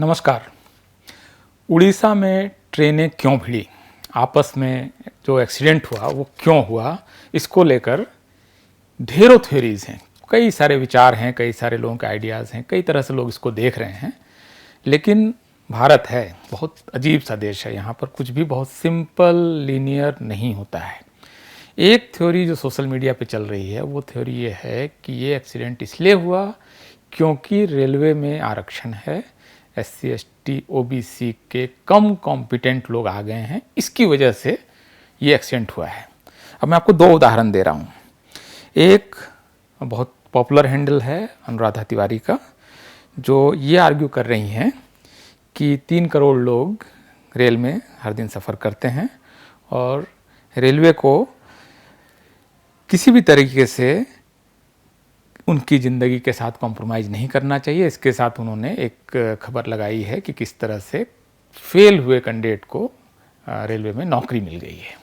नमस्कार। उड़ीसा में ट्रेनें क्यों भिड़ी, आपस में जो एक्सीडेंट हुआ वो क्यों हुआ, इसको लेकर ढेरों थ्योरीज हैं, कई सारे विचार हैं, कई सारे लोगों के आइडियाज़ हैं, कई तरह से लोग इसको देख रहे हैं। लेकिन भारत है बहुत अजीब सा देश है, यहाँ पर कुछ भी बहुत सिंपल लीनियर नहीं होता है। एक थ्योरी जो सोशल मीडिया पे चल रही है वो थ्योरी ये है कि ये एक्सीडेंट इसलिए हुआ क्योंकि रेलवे में आरक्षण है, SC ST OBC के कम कॉम्पिटेंट लोग आ गए हैं, इसकी वजह से ये एक्सीडेंट हुआ है। अब मैं आपको दो उदाहरण दे रहा हूँ। एक बहुत पॉपुलर हैंडल है अनुराधा तिवारी का, जो ये आर्ग्यू कर रही हैं कि 3 करोड़ लोग रेल में हर दिन सफ़र करते हैं और रेलवे को किसी भी तरीके से उनकी ज़िंदगी के साथ कॉम्प्रोमाइज़ नहीं करना चाहिए। इसके साथ उन्होंने एक खबर लगाई है कि किस तरह से फेल हुए कैंडिडेट को रेलवे में नौकरी मिल गई है।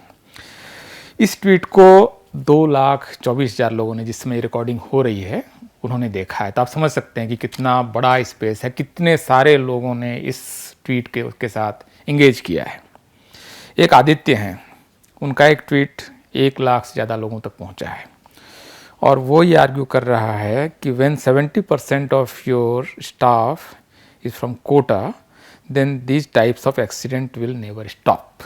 इस ट्वीट को 2,24,000 लोगों ने, जिस समय रिकॉर्डिंग हो रही है, उन्होंने देखा है। तो आप समझ सकते हैं कि कितना बड़ा स्पेस है, कितने सारे लोगों ने इस ट्वीट के उसके साथ इंगेज किया है। एक आदित्य हैं, उनका एक ट्वीट 1 लाख से ज़्यादा लोगों तक पहुंचा है और वो ये आर्ग्यू कर रहा है कि when 70% of your staff is from Kota then these types of accident will never stop.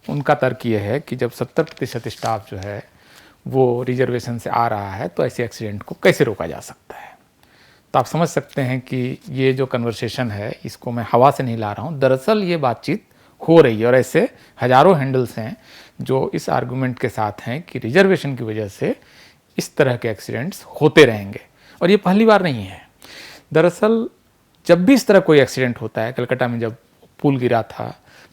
उनका तर्क ये है कि जब 70% स्टाफ जो है वो रिजर्वेशन से आ रहा है तो ऐसे एक्सीडेंट को कैसे रोका जा सकता है। तो आप समझ सकते हैं कि ये जो कन्वर्सेशन है इसको मैं हवा से नहीं ला रहा हूँ, दरअसल ये बातचीत हो रही है और ऐसे हज़ारों हैंडल्स हैं जो इस आर्गूमेंट के साथ हैं कि रिजर्वेशन की वजह से इस तरह के एक्सीडेंट्स होते रहेंगे। और ये पहली बार नहीं है। दरअसल जब भी इस तरह कोई एक्सीडेंट होता है, कलकत्ता में जब पुल गिरा था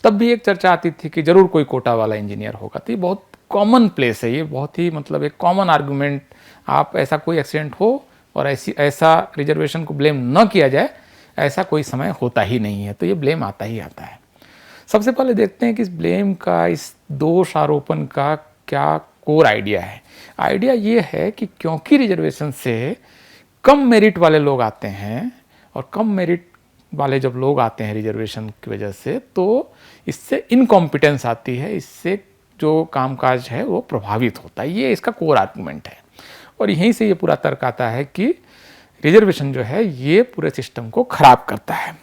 तब भी एक चर्चा आती थी कि ज़रूर कोई कोटा वाला इंजीनियर होगा। तो ये बहुत कॉमन प्लेस है, ये बहुत ही मतलब एक कॉमन आर्गूमेंट। आप ऐसा कोई एक्सीडेंट हो और ऐसा रिजर्वेशन को ब्लेम न किया जाए, ऐसा कोई समय होता ही नहीं है। तो ये ब्लेम आता ही आता है। सबसे पहले देखते हैं कि इस ब्लेम का, इस दोष आरोपण का क्या कोर आइडिया है। आइडिया ये है कि क्योंकि रिजर्वेशन से कम मेरिट वाले लोग आते हैं और कम मेरिट वाले जब लोग आते हैं रिजर्वेशन की वजह से, तो इससे इनकॉम्पिटेंस आती है, इससे जो कामकाज है वो प्रभावित होता है। ये इसका कोर आर्गूमेंट है और यहीं से ये पूरा तर्क आता है कि रिजर्वेशन जो है ये पूरे सिस्टम को खराब करता है।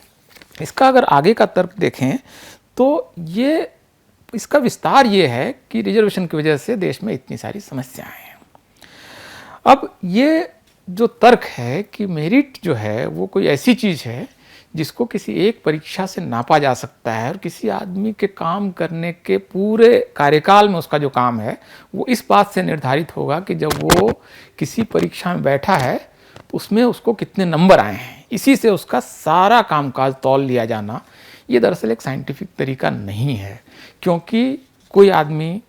इसका अगर आगे का तर्क देखें तो ये इसका विस्तार ये है कि रिजर्वेशन की वजह से देश में इतनी सारी समस्याएं हैं। अब ये जो तर्क है कि मेरिट जो है वो कोई ऐसी चीज़ है जिसको किसी एक परीक्षा से नापा जा सकता है और किसी आदमी के काम करने के पूरे कार्यकाल में उसका जो काम है वो इस बात से निर्धारित होगा कि जब वो किसी परीक्षा में बैठा है तो उसमें उसको कितने नंबर आए हैं, इसी से उसका सारा कामकाज तौल लिया जाना, ये दरअसल एक साइंटिफिक तरीका नहीं है। क्योंकि कोई आदमी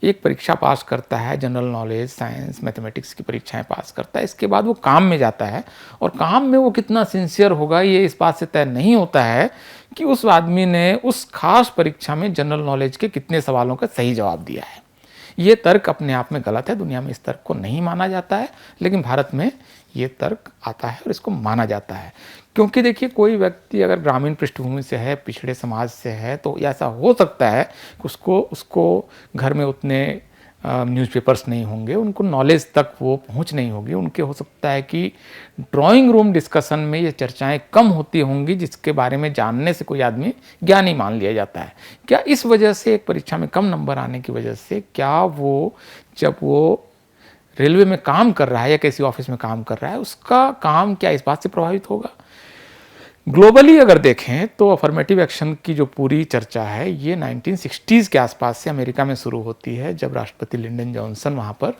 एक परीक्षा पास करता है, जनरल नॉलेज, साइंस, मैथमेटिक्स की परीक्षाएं पास करता है, इसके बाद वो काम में जाता है और काम में वो कितना सिंसियर होगा ये इस बात से तय नहीं होता है कि उस आदमी ने उस खास परीक्षा में जनरल नॉलेज के कितने सवालों का सही जवाब दिया है। ये तर्क अपने आप में गलत है, दुनिया में इस तर्क को नहीं माना जाता है, लेकिन भारत में ये तर्क आता है और इसको माना जाता है। क्योंकि देखिए, कोई व्यक्ति अगर ग्रामीण पृष्ठभूमि से है, पिछड़े समाज से है, तो ऐसा हो सकता है कि उसको घर में उतने न्यूज़पेपर्स नहीं होंगे, उनको नॉलेज तक वो पहुंच नहीं होगी, उनके हो सकता है कि ड्राइंग रूम डिस्कशन में ये चर्चाएं कम होती होंगी जिसके बारे में जानने से कोई आदमी ज्ञानी मान लिया जाता है। क्या इस वजह से एक परीक्षा में कम नंबर आने की वजह से क्या वो, जब वो रेलवे में काम कर रहा है या किसी ऑफिस में काम कर रहा है, उसका काम क्या इस बात से प्रभावित होगा? ग्लोबली अगर देखें तो अफर्मेटिव एक्शन की जो पूरी चर्चा है ये 1960s के आसपास से अमेरिका में शुरू होती है, जब राष्ट्रपति लिंडन जॉनसन वहाँ पर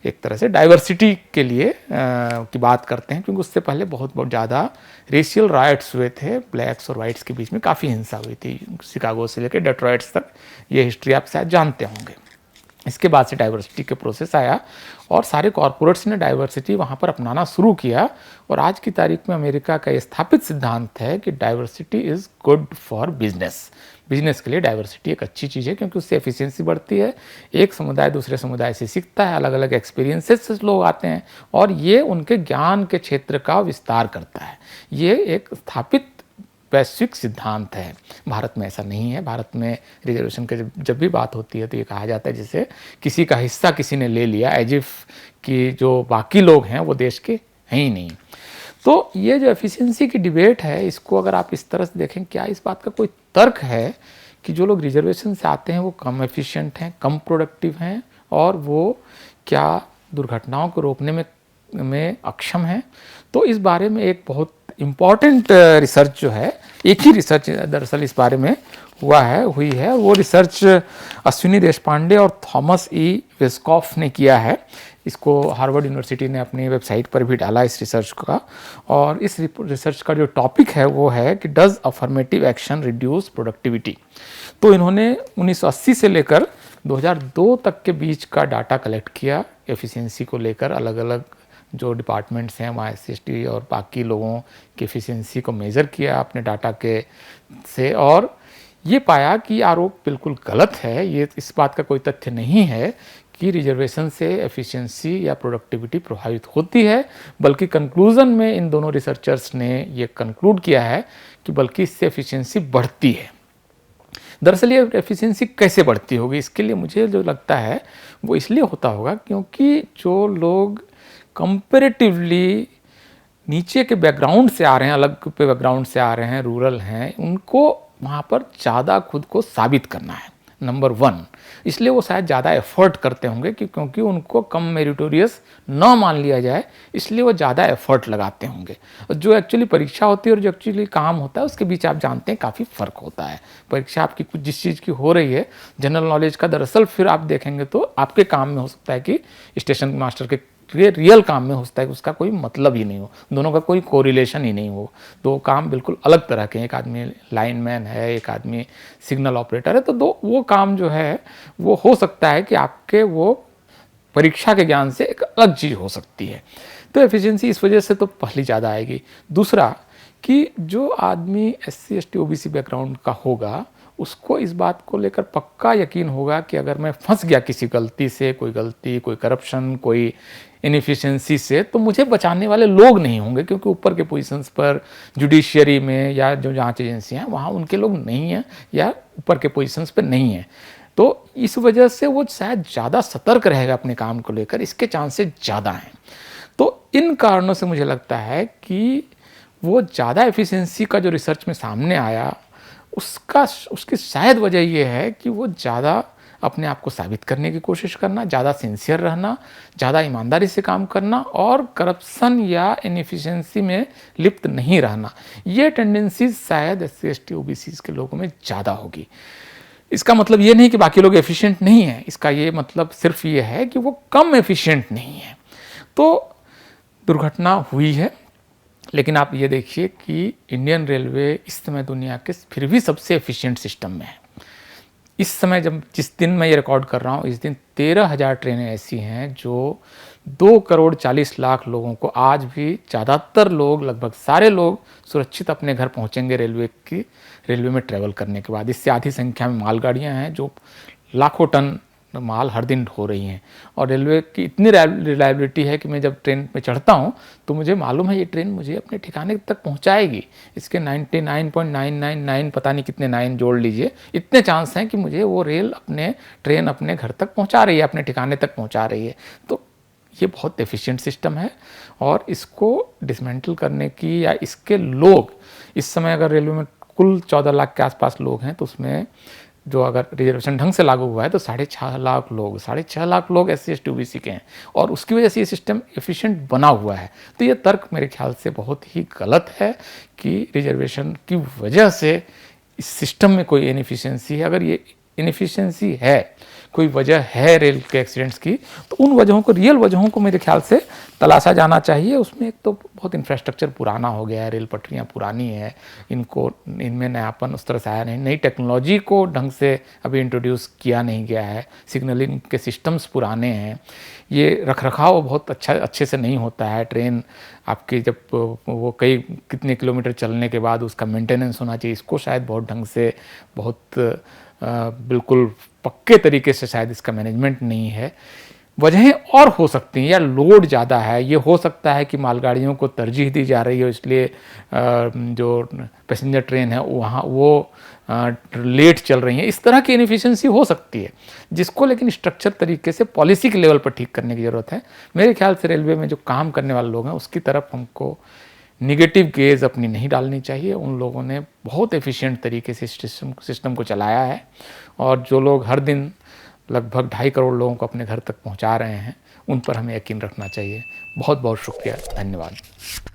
एक तरह से डाइवर्सिटी के लिए की बात करते हैं। क्योंकि उससे पहले बहुत ज़्यादा रेशियल राइट्स हुए थे, ब्लैक्स और वाइट्स के बीच में काफ़ी हिंसा हुई थी, शिकागो से लेकर डेट्रॉइट्स तक। ये हिस्ट्री आप शायद जानते होंगे। इसके बाद से डाइवर्सिटी के प्रोसेस आया और सारे कॉरपोरेट्स ने डाइवर्सिटी वहाँ पर अपनाना शुरू किया और आज की तारीख में अमेरिका का ये स्थापित सिद्धांत है कि diversity is good for business. Business के लिए डाइवर्सिटी एक अच्छी चीज़ है क्योंकि उससे एफिशिएंसी बढ़ती है, एक समुदाय दूसरे समुदाय से सीखता है, अलग अलग एक्सपीरियंसेस से लोग आते हैं और ये उनके ज्ञान के क्षेत्र का विस्तार करता है। ये एक स्थापित वैश्विक सिद्धांत है। भारत में ऐसा नहीं है। भारत में रिजर्वेशन की जब भी बात होती है तो ये कहा जाता है जैसे किसी का हिस्सा किसी ने ले लिया, एज इफ कि जो बाकी लोग हैं वो देश के हैं ही नहीं। तो ये जो एफिशिएंसी की डिबेट है, इसको अगर आप इस तरह से देखें, क्या इस बात का कोई तर्क है कि जो लोग रिजर्वेशन से आते हैं वो कम एफिशिएंट हैं, कम प्रोडक्टिव हैं, और वो क्या दुर्घटनाओं को रोकने में अक्षम हैं? तो इस बारे में एक बहुत इम्पॉर्टेंट रिसर्च जो है, एक ही रिसर्च दरअसल इस बारे में हुई है। वो रिसर्च अश्विनी देशपांडे और थॉमस ई वेस्कॉफ ने किया है। इसको हार्वर्ड यूनिवर्सिटी ने अपनी वेबसाइट पर भी डाला इस रिसर्च का। और इस रिसर्च का जो टॉपिक है वो है कि does affirmative action reduce productivity. तो इन्होंने 1980 से लेकर 2002 तक के बीच का डाटा कलेक्ट किया एफिशिएंसी को लेकर। अलग अलग जो डिपार्टमेंट्स हैं वहाँ SCST और बाकी लोगों की एफिशिएंसी को मेज़र किया अपने डाटा के से, और ये पाया कि आरोप बिल्कुल गलत है। ये इस बात का कोई तथ्य नहीं है कि रिजर्वेशन से एफिशिएंसी या प्रोडक्टिविटी प्रभावित होती है, बल्कि कंक्लूजन में इन दोनों रिसर्चर्स ने ये कंक्लूड किया है कि बल्कि इससे एफिशिएंसी बढ़ती है। दरअसल ये एफिशिएंसी कैसे बढ़ती होगी, इसके लिए मुझे जो लगता है वो इसलिए होता होगा क्योंकि जो लोग कंपैरेटिवली नीचे के बैकग्राउंड से आ रहे हैं, अलग बैकग्राउंड से आ रहे हैं, रूरल हैं, उनको वहाँ पर ज़्यादा खुद को साबित करना है, नंबर 1। इसलिए वो शायद ज़्यादा एफर्ट करते होंगे क्योंकि उनको कम मेरिटोरियस न मान लिया जाए, इसलिए वो ज़्यादा एफर्ट लगाते होंगे। जो एक्चुअली परीक्षा होती है और जो एक्चुअली काम होता है उसके बीच आप जानते हैं काफ़ी फ़र्क होता है। परीक्षा आपकी कुछ जिस चीज़ की हो रही है जनरल नॉलेज का, दरअसल फिर आप देखेंगे तो आपके काम में हो सकता है कि स्टेशन मास्टर के रियल काम में हो सकता है कि उसका कोई मतलब ही नहीं हो, दोनों का कोई कोरिलेशन ही नहीं हो। दो काम बिल्कुल अलग तरह के हैं। एक आदमी लाइनमैन है, एक आदमी सिग्नल ऑपरेटर है। तो वो काम जो है वो हो सकता है कि आपके वो परीक्षा के ज्ञान से एक अलग चीज़ हो सकती है। तो एफिशिएंसी इस वजह से तो पहली ज़्यादा आएगी। दूसरा कि जो आदमी SC ST OBC बैकग्राउंड का होगा उसको इस बात को लेकर पक्का यकीन होगा कि अगर मैं फंस गया किसी गलती से, कोई करप्शन, कोई इनएफिशिएंसी से, तो मुझे बचाने वाले लोग नहीं होंगे, क्योंकि ऊपर के पोजीशंस पर जुडिशियरी में या जो जांच एजेंसियां हैं वहाँ उनके लोग नहीं हैं या ऊपर के पोजीशंस पर नहीं हैं। तो इस वजह से वो शायद ज़्यादा सतर्क रहेगा अपने काम को लेकर, इसके चांसेस ज़्यादा हैं। तो इन कारणों से मुझे लगता है कि वो ज़्यादा एफिशिएंसी का जो रिसर्च में सामने आया उसकी शायद वजह ये है कि वो ज़्यादा अपने आप को साबित करने की कोशिश करना, ज़्यादा सिंसियर रहना, ज़्यादा ईमानदारी से काम करना और करप्शन या इनएफिशिएंसी में लिप्त नहीं रहना, ये टेंडेंसीज शायद SC ST OBC के लोगों में ज़्यादा होगी। इसका मतलब ये नहीं कि बाकी लोग एफिशिएंट नहीं हैं, इसका ये मतलब सिर्फ ये है कि वो कम एफिशिएंट नहीं है। तो दुर्घटना हुई है, लेकिन आप ये देखिए कि इंडियन रेलवे इस समय दुनिया के फिर भी सबसे एफिशिएंट सिस्टम में है। इस समय जिस दिन मैं ये रिकॉर्ड कर रहा हूँ, इस दिन 13,000 ट्रेनें ऐसी हैं जो 2,40,00,000 लोगों को, आज भी ज़्यादातर लोग, लगभग सारे लोग सुरक्षित अपने घर पहुँचेंगे रेलवे में ट्रैवल करने के बाद। इससे आधी संख्या में मालगाड़ियाँ हैं जो लाखों टन माल हर दिन ढो रही हैं। और रेलवे की इतनी रिलायबिलिटी है कि मैं जब ट्रेन में चढ़ता हूँ तो मुझे मालूम है ये ट्रेन मुझे अपने ठिकाने तक पहुँचाएगी। इसके 99.999 पता नहीं कितने 9 जोड़ लीजिए, इतने चांस हैं कि मुझे वो ट्रेन अपने घर तक पहुँचा रही है, अपने ठिकाने तक पहुँचा रही है। तो ये बहुत एफिशिएंट सिस्टम है और इसको डिसमेंटल करने की, या इसके लोग इस समय अगर रेलवे में कुल 14 लाख के आसपास लोग हैं तो उसमें जो अगर रिजर्वेशन ढंग से लागू हुआ है तो 6.5 लाख लोग SC ST OBC के हैं, और उसकी वजह से ये सिस्टम एफिशिएंट बना हुआ है। तो ये तर्क मेरे ख्याल से बहुत ही गलत है कि रिजर्वेशन की वजह से इस सिस्टम में कोई इनएफिशिएंसी है। अगर ये इनएफिशिएंसी है, कोई वजह है रेल के एक्सीडेंट्स की, तो उन वजहों को, रियल वजहों को मेरे ख्याल से तलाशा जाना चाहिए। उसमें एक तो बहुत इंफ्रास्ट्रक्चर पुराना हो गया है, रेल पटरियाँ पुरानी है, इनमें नयापन उस तरह से आया नहीं, नई टेक्नोलॉजी को ढंग से अभी इंट्रोड्यूस किया नहीं गया है, सिग्नलिंग के सिस्टम्स पुराने हैं, ये रखरखाव बहुत अच्छे से नहीं होता है। ट्रेन आपकी जब वो कितने किलोमीटर चलने के बाद उसका मेंटेनेंस होना चाहिए, इसको शायद बहुत ढंग से, बहुत बिल्कुल पक्के तरीके से शायद इसका मैनेजमेंट नहीं है। वजहें और हो सकती हैं, या लोड ज़्यादा है, ये हो सकता है कि मालगाड़ियों को तरजीह दी जा रही है, इसलिए जो पैसेंजर ट्रेन है वहाँ वो लेट चल रही हैं। इस तरह की इनएफिशिएंसी हो सकती है, जिसको लेकिन स्ट्रक्चर तरीके से पॉलिसी के लेवल पर ठीक करने की ज़रूरत है। मेरे ख्याल से रेलवे में जो काम करने वाले लोग हैं उसकी तरफ हमको निगेटिव गेज अपनी नहीं डालनी चाहिए। उन लोगों ने बहुत एफिशिएंट तरीके से सिस्टम को चलाया है, और जो लोग हर दिन लगभग 2.5 करोड़ लोगों को अपने घर तक पहुंचा रहे हैं, उन पर हमें यकीन रखना चाहिए। बहुत बहुत शुक्रिया, धन्यवाद।